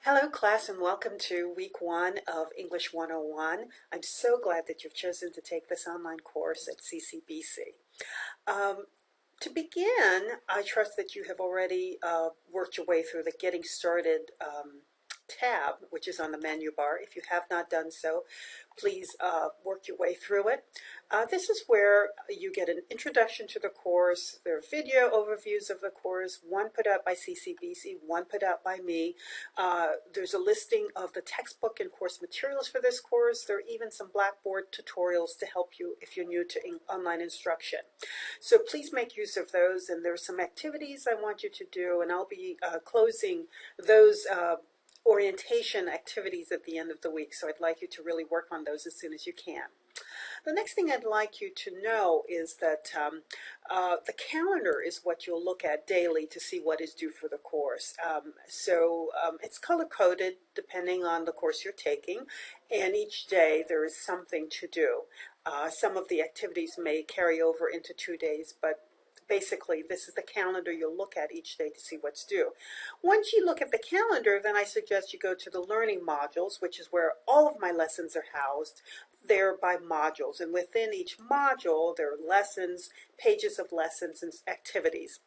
Hello class and welcome to week 1 of English 101. I'm so glad that you've chosen to take this online course at CCBC. To begin, I trust that you have already worked your way through the Getting Started tab, which is on the menu bar. If you have not done so, please work your way through it. This is where you get an introduction to the course. There are video overviews of the course, one put out by CCBC, one put out by me. There's a listing of the textbook and course materials for this course. There are even some Blackboard tutorials to help you if you're new to online instruction. So please make use of those, and there are some activities I want you to do, and I'll be closing those orientation activities at the end of the week, so I'd like you to really work on those as soon as you can. The next thing I'd like you to know is that the calendar is what you'll look at daily to see what is due for the course. It's color-coded depending on the course you're taking, and each day there is something to do. Some of the activities may carry over into 2 days, but basically, this is the calendar you'll look at each day to see what's due. Once you look at the calendar, then I suggest you go to the learning modules, which is where all of my lessons are housed. They're by modules, and within each module, there are lessons, pages of lessons, and activities.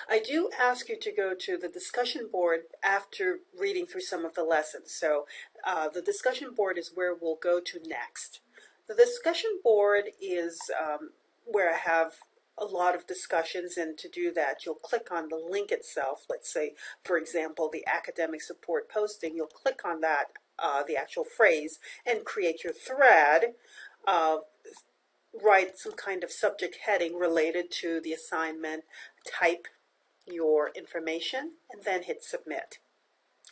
I do ask you to go to the discussion board after reading through some of the lessons. So the discussion board is where we'll go to next. The discussion board is where I have a lot of discussions, and to do that you'll click on the link itself. Let's say, for example, the academic support posting. You'll click on that, the actual phrase, and create your thread. Write some kind of subject heading related to the assignment, type your information, and then hit submit.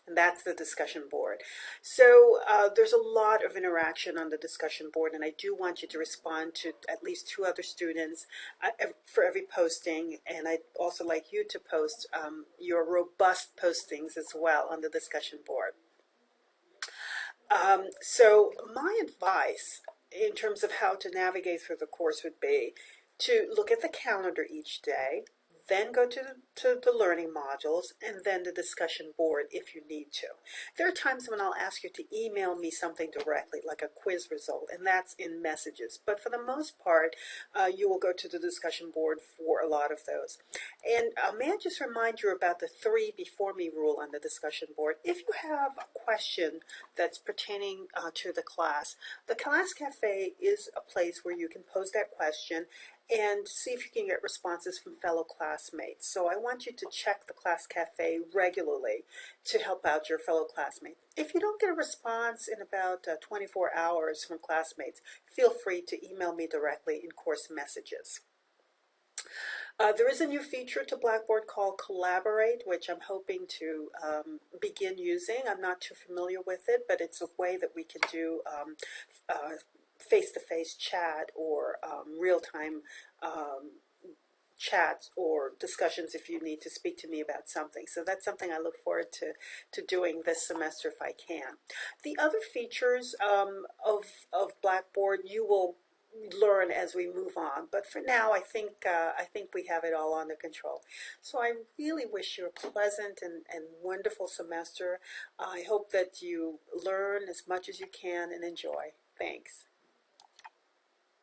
And that's the discussion board. So there's a lot of interaction on the discussion board, and I do want you to respond to at least 2 other students for every posting, and I'd also like you to post your robust postings as well on the discussion board. So my advice in terms of how to navigate through the course would be to look at the calendar each day, then go to the learning modules, and then the discussion board if you need to. There are times when I'll ask you to email me something directly, like a quiz result, and that's in messages. But for the most part, you will go to the discussion board for a lot of those. And may I just remind you about the 3 before me rule on the discussion board. If you have a question that's pertaining to the class cafe is a place where you can pose that question and see if you can get responses from fellow classmates. So I want you to check the class cafe regularly to help out your fellow classmates. If you don't get a response in about 24 hours from classmates, feel free to email me directly in course messages. There is a new feature to Blackboard called Collaborate, which I'm hoping to begin using. I'm not too familiar with it, but it's a way that we can do face-to-face chat or real-time chats or discussions if you need to speak to me about something. So that's something I look forward to doing this semester if I can. The other features of Blackboard you will learn as we move on, but for now I think we have it all under control. So I really wish you a pleasant and wonderful semester. I hope that you learn as much as you can and enjoy. Thanks.